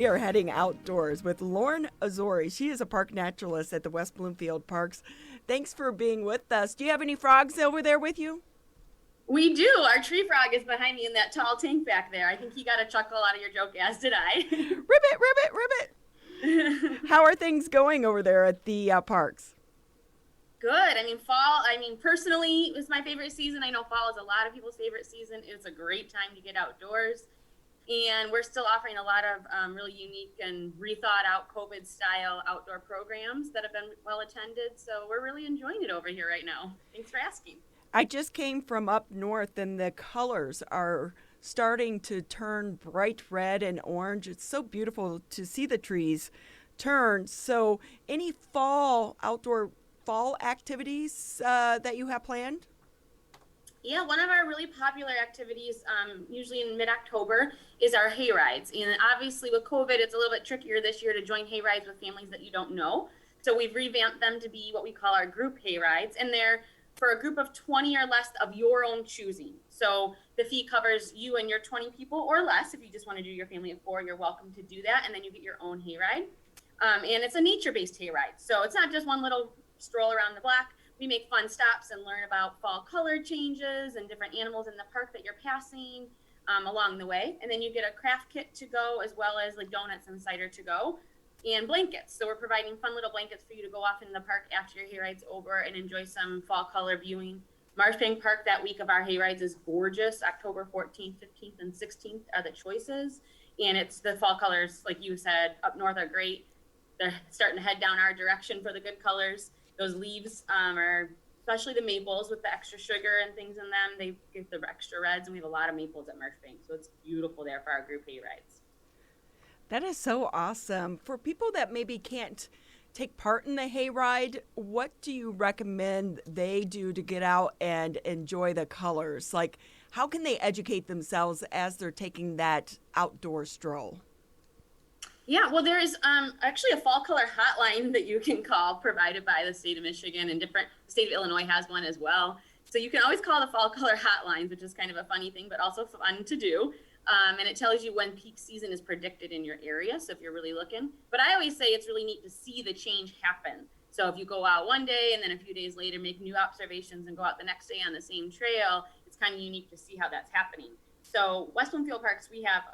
We are heading outdoors with Lauren Azoury. She is a park naturalist at the West Bloomfield Parks. Thanks for being with us. Do you have any frogs over there with you? We do. Our tree frog is behind me in that tall tank back there. I think he got a chuckle out of your joke, as did I. Ribbit, ribbit, ribbit. How are things going over there at the parks? Good. Personally, it was my favorite season. I know fall is a lot of people's favorite season. It's a great time to get outdoors. And we're still offering a lot of really unique and rethought out COVID style outdoor programs that have been well attended. So we're really enjoying it over here right now. Thanks for asking. I just came from up north and the colors are starting to turn bright red and orange. It's so beautiful to see the trees turn. So, any outdoor fall activities that you have planned? Yeah, one of our really popular activities, usually in mid-October, is our hay rides. And obviously with COVID, it's a little bit trickier this year to join hay rides with families that you don't know. So we've revamped them to be what we call our group hay rides. And they're for a group of 20 or less of your own choosing. So the fee covers you and your 20 people or less. If you just want to do your family of 4, you're welcome to do that. And then you get your own hay ride. And it's a nature-based hay ride. So it's not just one little stroll around the block. We make fun stops and learn about fall color changes and different animals in the park that you're passing along the way. And then you get a craft kit to go, as well as like donuts and cider to go, and blankets. So we're providing fun little blankets for you to go off in the park after your hay ride's over and enjoy some fall color viewing. Marchbank Park that week of our hay rides is gorgeous. October 14th, 15th, and 16th are the choices. And it's the fall colors, like you said, up north are great. They're starting to head down our direction for the good colors. Those leaves are, especially the maples with the extra sugar and things in them, they give the extra reds, and we have a lot of maples at Marchbank. So it's beautiful there for our group hay rides. That is so awesome. For people that maybe can't take part in the hayride, what do you recommend they do to get out and enjoy the colors? Like, how can they educate themselves as they're taking that outdoor stroll? Yeah, well, there is actually a fall color hotline that you can call, provided by the state of Michigan, and the state of Illinois has one as well. So you can always call the fall color hotlines, which is kind of a funny thing, but also fun to do. And it tells you when peak season is predicted in your area, so if you're really looking. But I always say it's really neat to see the change happen. So if you go out one day and then a few days later make new observations and go out the next day on the same trail, it's kind of unique to see how that's happening. So West Bloomfield Parks, we have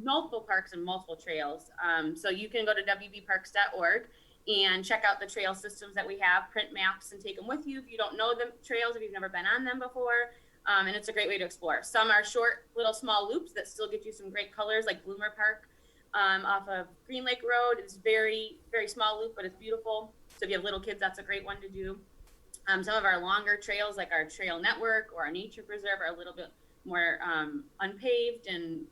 multiple parks and multiple trails. So you can go to wbparks.org and check out the trail systems that we have, print maps and take them with you if you don't know the trails, if you've never been on them before. And it's a great way to explore. Some are short, little small loops that still get you some great colors, like Bloomer Park off of Green Lake Road. It's very, very small loop, but it's beautiful. So if you have little kids, that's a great one to do. Some of our longer trails, like our trail network or our nature preserve, are a little bit more unpaved and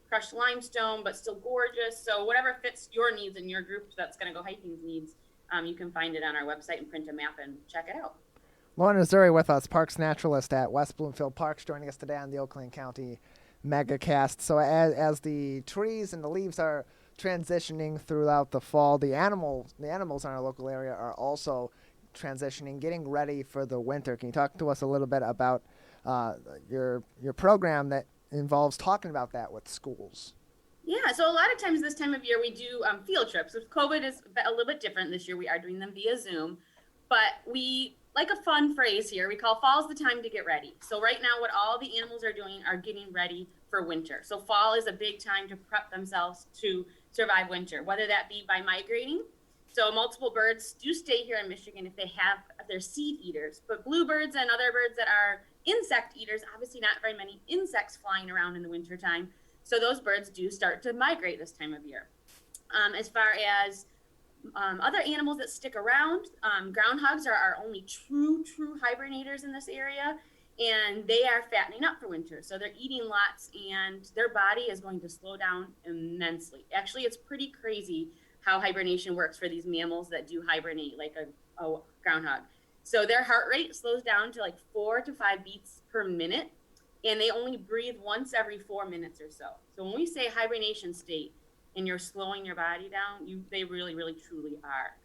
crushed limestone, but still gorgeous. So whatever fits your needs and your group that's going to go hiking's needs, you can find it on our website and print a map and check it out. Lauren Azoury with us, Parks Naturalist at West Bloomfield Parks, joining us today on the Oakland County Megacast. So as the trees and the leaves are transitioning throughout the fall, the animals in our local area are also transitioning, getting ready for the winter. Can you talk to us a little bit about your program that involves talking about that with schools? Yeah, so a lot of times this time of year we do field trips. With COVID is a little bit different this year. We are doing them via Zoom, but we like a fun phrase here. We call fall's the time to get ready. So right now what all the animals are doing are getting ready for winter. So fall is a big time to prep themselves to survive winter, whether that be by migrating. So multiple birds do stay here in Michigan if they're seed eaters, but bluebirds and other birds that are insect eaters, obviously not very many insects flying around in the wintertime. So those birds do start to migrate this time of year. As far as other animals that stick around, groundhogs are our only true hibernators in this area, and they are fattening up for winter. So they're eating lots, and their body is going to slow down immensely. Actually, it's pretty crazy how hibernation works for these mammals that do hibernate, like a groundhog. So their heart rate slows down to like 4 to 5 beats per minute, and they only breathe once every 4 minutes or so. So when we say hibernation state and you're slowing your body down, they really, really, truly are.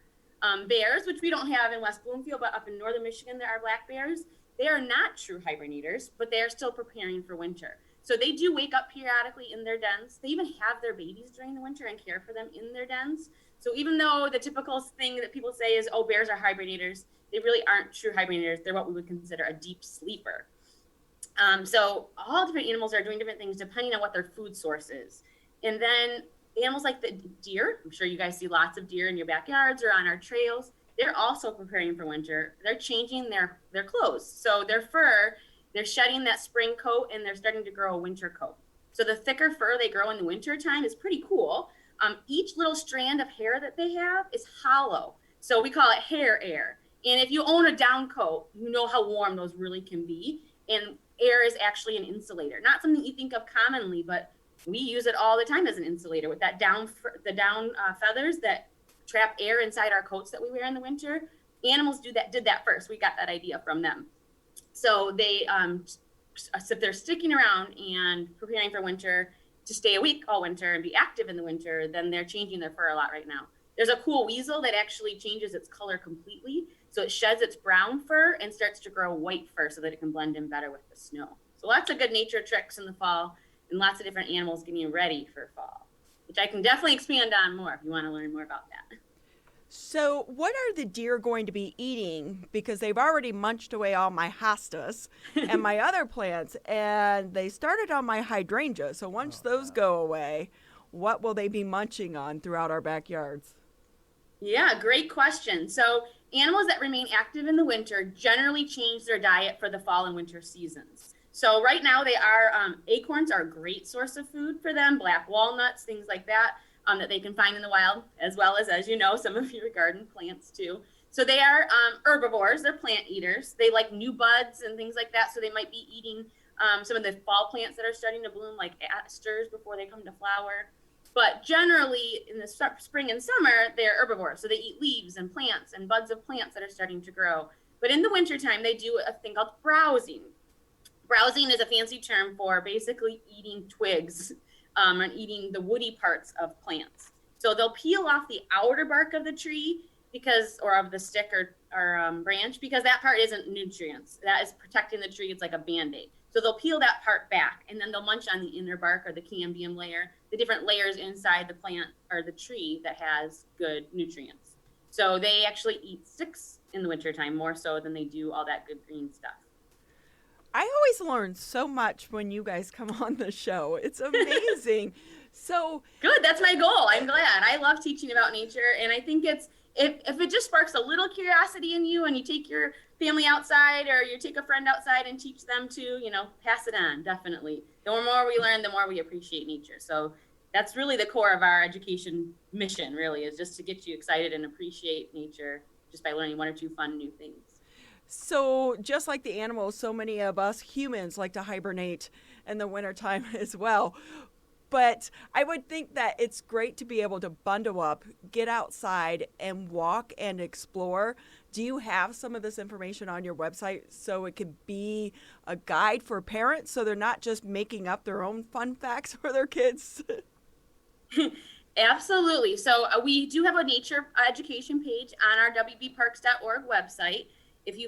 Bears, which we don't have in West Bloomfield, but up in northern Michigan, there are black bears. They are not true hibernators, but they are still preparing for winter. So they do wake up periodically in their dens. They even have their babies during the winter and care for them in their dens. So even though the typical thing that people say is, oh, bears are hibernators, they really aren't true hibernators. They're what we would consider a deep sleeper. So all different animals are doing different things depending on what their food source is. And then animals like the deer, I'm sure you guys see lots of deer in your backyards or on our trails. They're also preparing for winter. They're changing their clothes. So their fur, they're shedding that spring coat and they're starting to grow a winter coat. So the thicker fur they grow in the winter time is pretty cool. Each little strand of hair that they have is hollow. So we call it hair air. And if you own a down coat, you know how warm those really can be. And air is actually an insulator. Not something you think of commonly, but we use it all the time as an insulator with that down feathers that trap air inside our coats that we wear in the winter. Animals did that first. We got that idea from them. So they, if they're sticking around and preparing for winter to stay awake all winter and be active in the winter, then they're changing their fur a lot right now. There's a cool weasel that actually changes its color completely. So it sheds its brown fur and starts to grow white fur so that it can blend in better with the snow. So lots of good nature tricks in the fall and lots of different animals getting ready for fall, which I can definitely expand on more if you want to learn more about that. So what are the deer going to be eating? Because they've already munched away all my hostas and my other plants, and they started on my hydrangea. So once those go away, what will they be munching on throughout our backyards? Yeah, great question. So animals that remain active in the winter generally change their diet for the fall and winter seasons. So right now acorns are a great source of food for them, black walnuts, things like that. That they can find in the wild, as well as you know, some of your garden plants too. So they are herbivores, they're plant eaters. They like new buds and things like that, so they might be eating some of the fall plants that are starting to bloom, like asters, before they come to flower. But generally, in the spring and summer, they're herbivores, so they eat leaves and plants and buds of plants that are starting to grow. But in the wintertime, they do a thing called browsing. Browsing is a fancy term for basically eating twigs. And eating the woody parts of plants. So they'll peel off the outer bark of the tree or of the stick or branch, because that part isn't nutrients. That is protecting the tree. It's like a Band-Aid. So they'll peel that part back, and then they'll munch on the inner bark or the cambium layer, the different layers inside the plant or the tree that has good nutrients. So they actually eat sticks in the wintertime more so than they do all that good green stuff. I always learn so much when you guys come on the show. It's amazing. So good. That's my goal. I'm glad. I love teaching about nature. And I think if it just sparks a little curiosity in you and you take your family outside or you take a friend outside and teach them to, pass it on, definitely. The more we learn, the more we appreciate nature. So that's really the core of our education mission, really, is just to get you excited and appreciate nature just by learning one or two fun new things. So just like the animals, so many of us humans like to hibernate in the wintertime as well. But I would think that it's great to be able to bundle up, get outside, and walk and explore. Do you have some of this information on your website so it could be a guide for parents so they're not just making up their own fun facts for their kids? Absolutely. So we do have a nature education page on our wbparks.org website. If you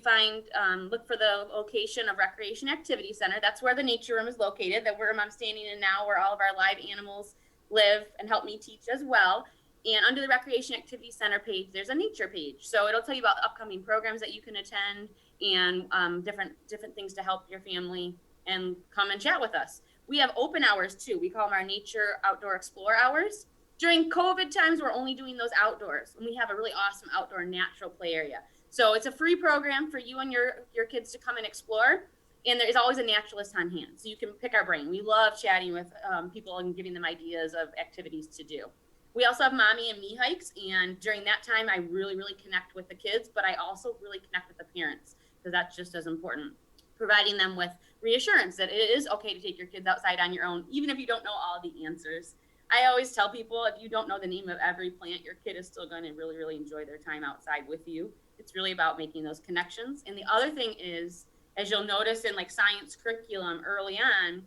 look for the location of Recreation Activity Center, that's where the nature room is located, the room I'm standing in now, where all of our live animals live and help me teach as well. And under the Recreation Activity Center page, there's a nature page. So it'll tell you about upcoming programs that you can attend and different things to help your family and come and chat with us. We have open hours too. We call them our Nature Outdoor Explore Hours. During COVID times, we're only doing those outdoors, and we have a really awesome outdoor natural play area. So it's a free program for you and your kids to come and explore. And there is always a naturalist on hand. So you can pick our brain. We love chatting with people and giving them ideas of activities to do. We also have mommy and me hikes. And during that time, I really, really connect with the kids, but I also really connect with the parents, because that's just as important. Providing them with reassurance that it is okay to take your kids outside on your own, even if you don't know all the answers. I always tell people, if you don't know the name of every plant, your kid is still going to really, really enjoy their time outside with you. It's really about making those connections. And the other thing is, as you'll notice in like science curriculum early on,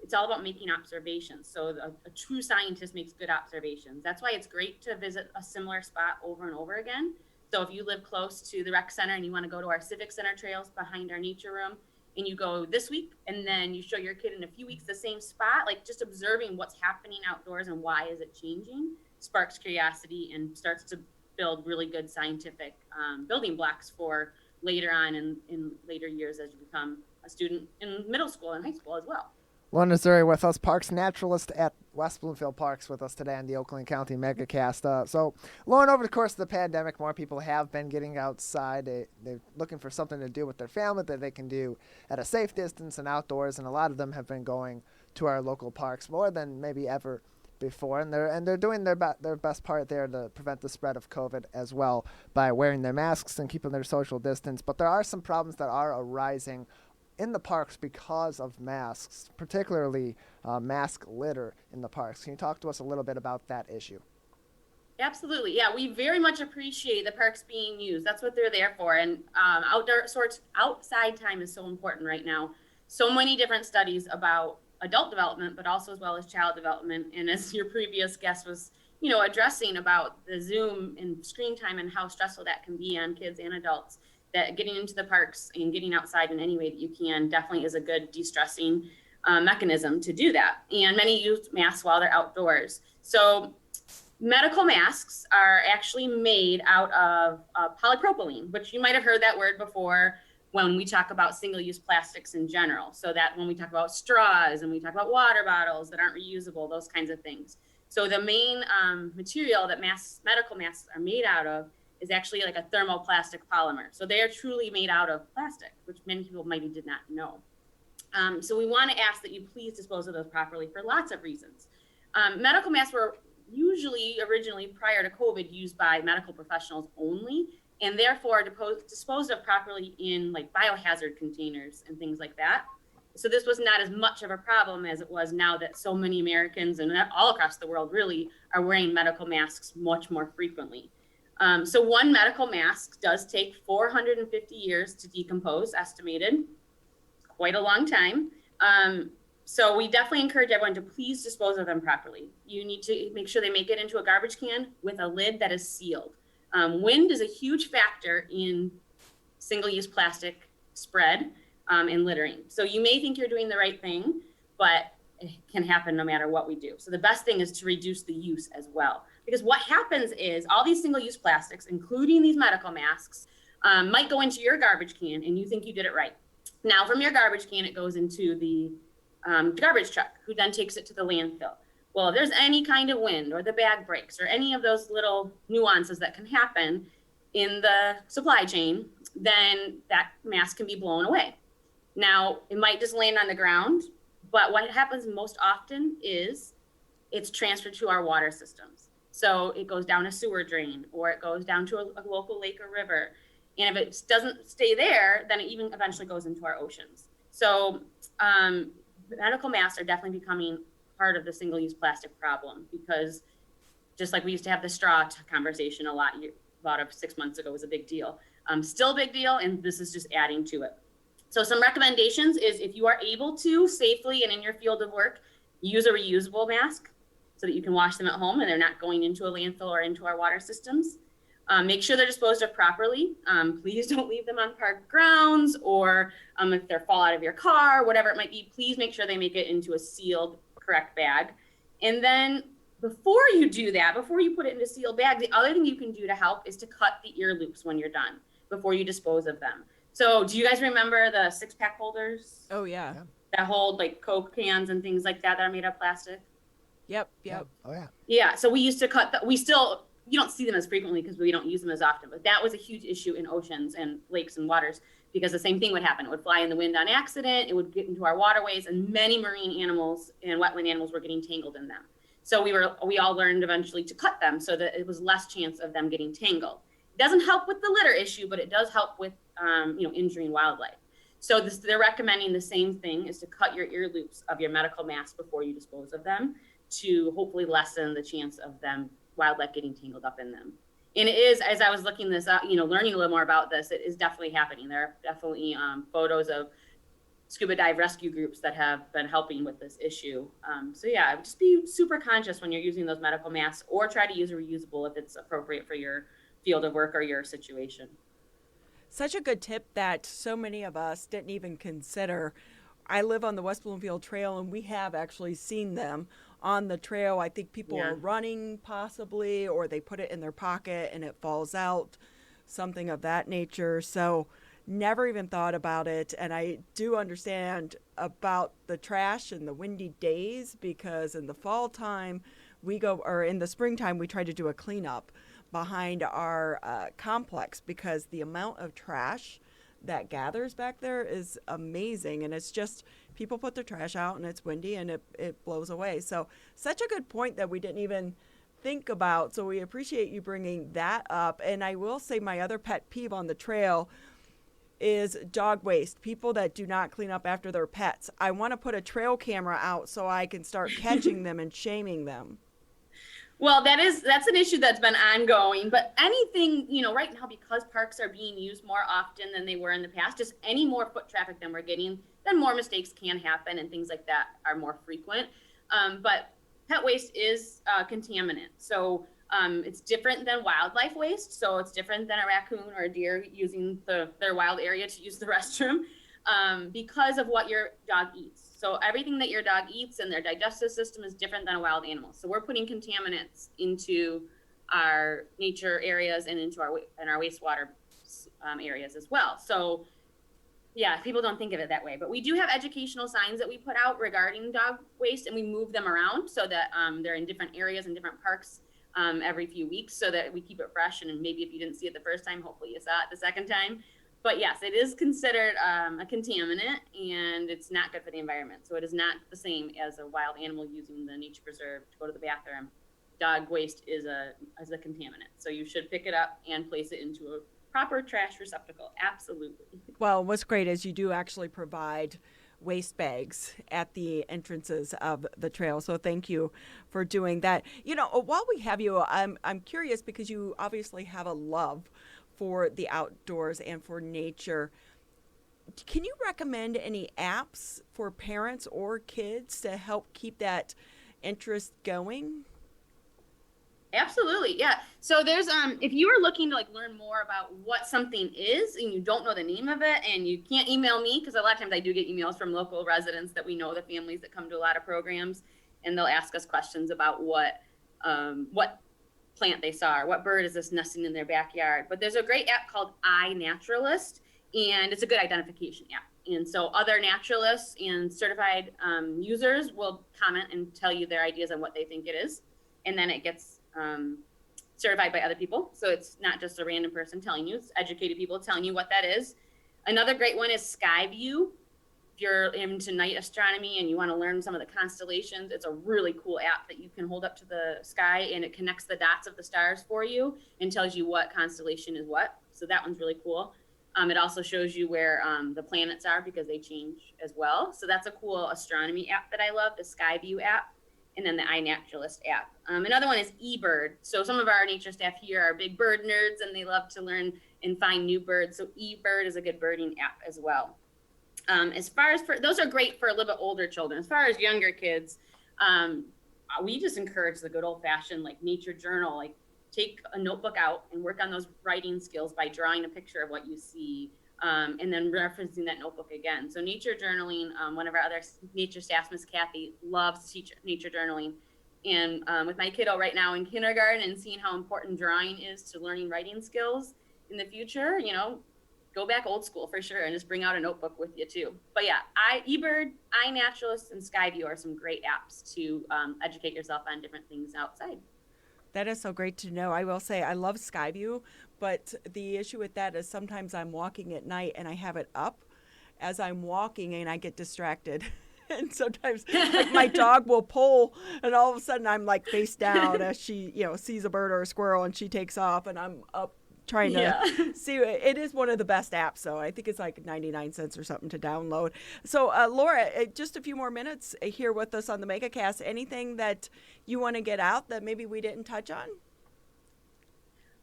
it's all about making observations. So a true scientist makes good observations. That's why it's great to visit a similar spot over and over again. So if you live close to the rec center and you want to go to our Civic Center trails behind our nature room, and you go this week, and then you show your kid in a few weeks the same spot, like just observing what's happening outdoors and why is it changing, sparks curiosity and starts to build really good scientific building blocks for later on in later years as you become a student in middle school and high school as well. Lauren Azoury with us, Parks Naturalist at West Bloomfield Parks with us today on the Oakland County MegaCast. So, Lauren, over the course of the pandemic, more people have been getting outside. They're looking for something to do with their family that they can do at a safe distance and outdoors, and a lot of them have been going to our local parks more than maybe ever before, and they're doing their best part there to prevent the spread of COVID as well by wearing their masks and keeping their social distance. But there are some problems that are arising in the parks because of masks, particularly mask litter in the parks. Can you talk to us a little bit about that issue? Absolutely. Yeah, we very much appreciate the parks being used. That's what they're there for. And outside time is so important right now. So many different studies about adult development, but also as well as child development. And as your previous guest was, addressing about the Zoom and screen time and how stressful that can be on kids and adults, that getting into the parks and getting outside in any way that you can definitely is a good de-stressing mechanism to do that. And many use masks while they're outdoors. So medical masks are actually made out of polypropylene, which you might have heard that word before when we talk about single-use plastics in general. So that when we talk about straws and we talk about water bottles that aren't reusable, those kinds of things. So the main material that medical masks are made out of is actually like a thermoplastic polymer. So they are truly made out of plastic, which many people maybe did not know. So we want to ask that you please dispose of those properly for lots of reasons. Medical masks were usually originally prior to COVID used by medical professionals only, and therefore disposed of properly in like biohazard containers and things like that. So this was not as much of a problem as it was now that so many Americans and all across the world really are wearing medical masks much more frequently. So one medical mask does take 450 years to decompose, estimated. Quite a long time. So we definitely encourage everyone to please dispose of them properly. You need to make sure they make it into a garbage can with a lid that is sealed. Wind is a huge factor in single-use plastic spread and littering. So you may think you're doing the right thing, but it can happen no matter what we do. So the best thing is to reduce the use as well. Because what happens is all these single-use plastics, including these medical masks, might go into your garbage can and you think you did it right. Now from your garbage can, it goes into the garbage truck, who then takes it to the landfill. Well, if there's any kind of wind or the bag breaks or any of those little nuances that can happen in the supply chain, then that mask can be blown away. Now, it might just land on the ground, but what happens most often is it's transferred to our water systems. So it goes down a sewer drain, or it goes down to a local lake or river. And if it doesn't stay there, then it even eventually goes into our oceans. So medical masks are definitely becoming part of the single-use plastic problem, because just like we used to have the straw conversation a lot about 6 months ago was a big deal. Still a big deal, and this is just adding to it. So some recommendations is if you are able to safely and in your field of work, use a reusable mask so that you can wash them at home and they're not going into a landfill or into our water systems. Make sure they're disposed of properly. Please don't leave them on park grounds, or if they fall out of your car, whatever it might be, please make sure they make it into a sealed, correct bag. And then before you do that, before you put it in a sealed bag, the other thing you can do to help is to cut the ear loops when you're done, before you dispose of them. So do you guys remember the 6-pack holders? Oh, yeah. That hold like Coke cans and things like that are made of plastic? Yep. Oh, yeah. Yeah, so we used to cut, you don't see them as frequently because we don't use them as often, but that was a huge issue in oceans and lakes and waters, because the same thing would happen. It would fly in the wind on accident, it would get into our waterways, and many marine animals and wetland animals were getting tangled in them. So we all learned eventually to cut them so that it was less chance of them getting tangled. It doesn't help with the litter issue, but it does help with injuring wildlife. So they're recommending the same thing, is to cut your ear loops of your medical masks before you dispose of them, to hopefully lessen the chance of wildlife getting tangled up in them. And it is, as I was looking this up, learning a little more about this, it is definitely happening. There are definitely photos of scuba dive rescue groups that have been helping with this issue. So yeah, just be super conscious when you're using those medical masks, or try to use a reusable if it's appropriate for your field of work or your situation. Such a good tip that so many of us didn't even consider. I live on the West Bloomfield Trail, and we have actually seen them on the trail. I think people Yeah. are running possibly, or they put it in their pocket and it falls out, something of that nature. So never even thought about it. And I do understand about the trash and the windy days, because in the fall time, or in the springtime, we try to do a cleanup behind our complex, because the amount of trash that gathers back there is amazing. And it's just people put their trash out and it's windy and it blows away. So such a good point that we didn't even think about. So we appreciate you bringing that up. And I will say my other pet peeve on the trail is dog waste. People that do not clean up after their pets. I want to put a trail camera out so I can start catching them and shaming them. Well, that's an issue that's been ongoing, but anything, right now, because parks are being used more often than they were in the past, just any more foot traffic than we're getting, then more mistakes can happen and things like that are more frequent. But pet waste is contaminant. So it's different than wildlife waste. So it's different than a raccoon or a deer using their wild area to use the restroom because of what your dog eats. So everything that your dog eats and their digestive system is different than a wild animal. So we're putting contaminants into our nature areas and into our wastewater areas as well. So yeah, people don't think of it that way, but we do have educational signs that we put out regarding dog waste, and we move them around so that they're in different areas and different parks every few weeks, so that we keep it fresh. And maybe if you didn't see it the first time, hopefully you saw it the second time. But yes, it is considered a contaminant, and it's not good for the environment. So it is not the same as a wild animal using the nature preserve to go to the bathroom. Dog waste is a contaminant. So you should pick it up and place it into a proper trash receptacle. Absolutely. Well, what's great is you do actually provide waste bags at the entrances of the trail. So thank you for doing that. While we have you, I'm curious, because you obviously have a love for the outdoors and for nature. Can you recommend any apps for parents or kids to help keep that interest going? Absolutely, yeah. So there's if you are looking to learn more about what something is and you don't know the name of it, and you can't email me, because a lot of times I do get emails from local residents that we know, the families that come to a lot of programs, and they'll ask us questions about what plant they saw, or what bird is this nesting in their backyard. But there's a great app called iNaturalist, and it's a good identification app. And so other naturalists and certified users will comment and tell you their ideas on what they think it is. And then it gets certified by other people. So it's not just a random person telling you, it's educated people telling you what that is. Another great one is Skyview. If you're into night astronomy and you want to learn some of the constellations, it's a really cool app that you can hold up to the sky, and it connects the dots of the stars for you and tells you what constellation is what. So that one's really cool. It also shows you where the planets are, because they change as well. So that's a cool astronomy app that I love, the Skyview app, and then the iNaturalist app. Another one is eBird. So some of our nature staff here are big bird nerds, and they love to learn and find new birds. So eBird is a good birding app as well. As far as those are great for a little bit older children. As far as younger kids, we just encourage the good old fashioned nature journal. Take a notebook out and work on those writing skills by drawing a picture of what you see, and then referencing that notebook again. So nature journaling, one of our other nature staff, Miss Kathy, loves to teach nature journaling. And with my kiddo right now in kindergarten, and seeing how important drawing is to learning writing skills in the future, go back old school for sure, and just bring out a notebook with you too. But yeah, eBird, iNaturalist, and Skyview are some great apps to educate yourself on different things outside. That is so great to know. I will say I love Skyview, but the issue with that is sometimes I'm walking at night and I have it up as I'm walking and I get distracted. And sometimes my dog will pull, and all of a sudden I'm face down as she, sees a bird or a squirrel, and she takes off, and I'm up trying to see. It is one of the best apps, so I think it's 99 cents or something to download. So Laura, just a few more minutes here with us on the MegaCast. Anything that you want to get out that maybe we didn't touch on?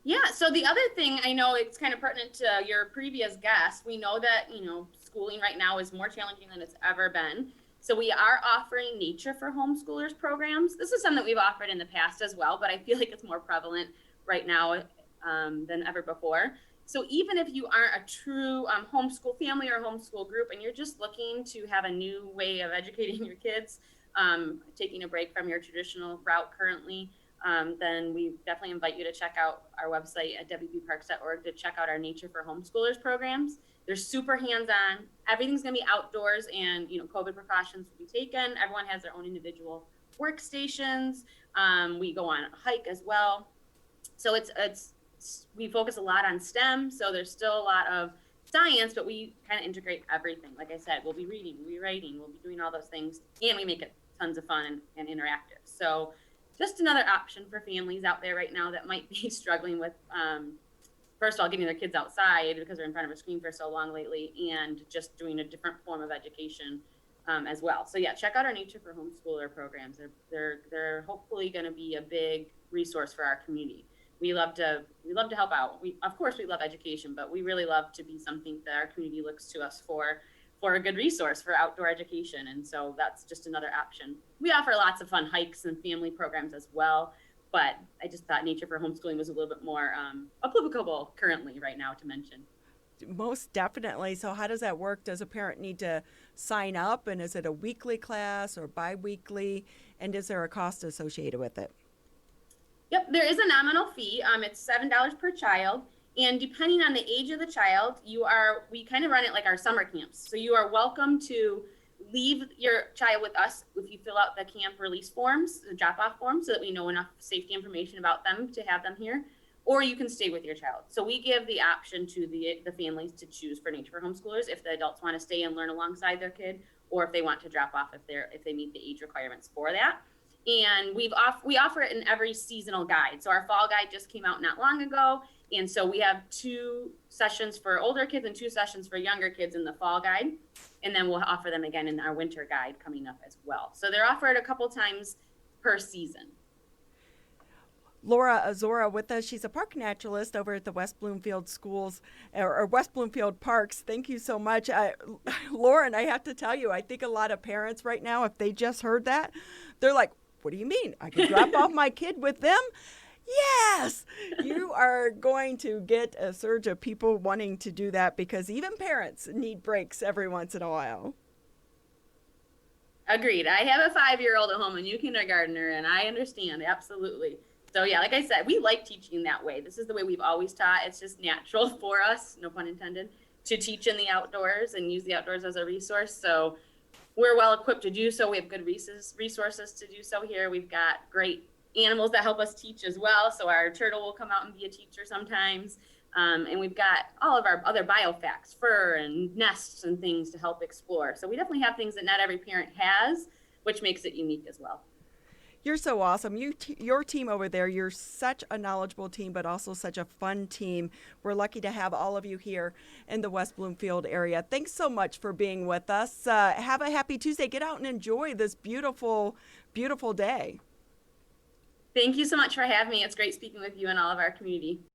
Yeah, so the other thing, I know it's kind of pertinent to your previous guest. We know that, schooling right now is more challenging than it's ever been. So we are offering Nature for Homeschoolers programs. This is something that we've offered in the past as well, but I feel like it's more prevalent right now than ever before. So even if you aren't a true homeschool family or homeschool group and you're just looking to have a new way of educating your kids, taking a break from your traditional route currently, then we definitely invite you to check out our website at wbparks.org to check out our Nature for Homeschoolers programs. They're super hands-on. Everything's going to be outdoors, and COVID precautions will be taken. Everyone has their own individual workstations. We go on a hike as well. So we focus a lot on STEM. So there's still a lot of science, but we kind of integrate everything. Like I said, we'll be reading, we'll be writing, we'll be doing all those things, and we make it tons of fun and interactive. So just another option for families out there right now that might be struggling with, first of all, getting their kids outside because they're in front of a screen for so long lately, and just doing a different form of education as well. So yeah, check out our Nature for Homeschooler programs. They're hopefully going to be a big resource for our community. We love to help out. Of course we love education, but we really love to be something that our community looks to us for a good resource for outdoor education. And so that's just another option. We offer lots of fun hikes and family programs as well, but I just thought Nature for Homeschooling was a little bit more applicable currently right now to mention. Most definitely. So how does that work? Does a parent need to sign up, and is it a weekly class or bi-weekly, and is there a cost associated with it? Yep, there is a nominal fee. It's $7 per child. And depending on the age of the child, we kind of run it like our summer camps. So you are welcome to leave your child with us if you fill out the camp release forms, the drop-off forms, so that we know enough safety information about them to have them here, or you can stay with your child. So we give the option to the families to choose for Nature for Homeschoolers if the adults want to stay and learn alongside their kid, or if they want to drop off if they meet the age requirements for that. And we offer it in every seasonal guide. So our fall guide just came out not long ago. And so we have 2 sessions for older kids and 2 sessions for younger kids in the fall guide. And then we'll offer them again in our winter guide coming up as well. So they're offered a couple times per season. Laura Azoury with us. She's a park naturalist over at the West Bloomfield Schools or West Bloomfield Parks. Thank you so much. Lauren, I have to tell you, I think a lot of parents right now, if they just heard that, they're like, what do you mean? I can drop off my kid with them? Yes, you are going to get a surge of people wanting to do that because even parents need breaks every once in a while. Agreed. I have a 5-year-old at home, a new kindergartner, and I understand, absolutely. So yeah, like I said, we like teaching that way. This is the way we've always taught. It's just natural for us, no pun intended, to teach in the outdoors and use the outdoors as a resource. So we're well equipped to do so. We have good resources to do so here. We've got great animals that help us teach as well. So our turtle will come out and be a teacher sometimes. And we've got all of our other biofacts, fur and nests and things to help explore. So we definitely have things that not every parent has, which makes it unique as well. You're so awesome. Your team over there, you're such a knowledgeable team, but also such a fun team. We're lucky to have all of you here in the West Bloomfield area. Thanks so much for being with us. Have a happy Tuesday. Get out and enjoy this beautiful, beautiful day. Thank you so much for having me. It's great speaking with you and all of our community.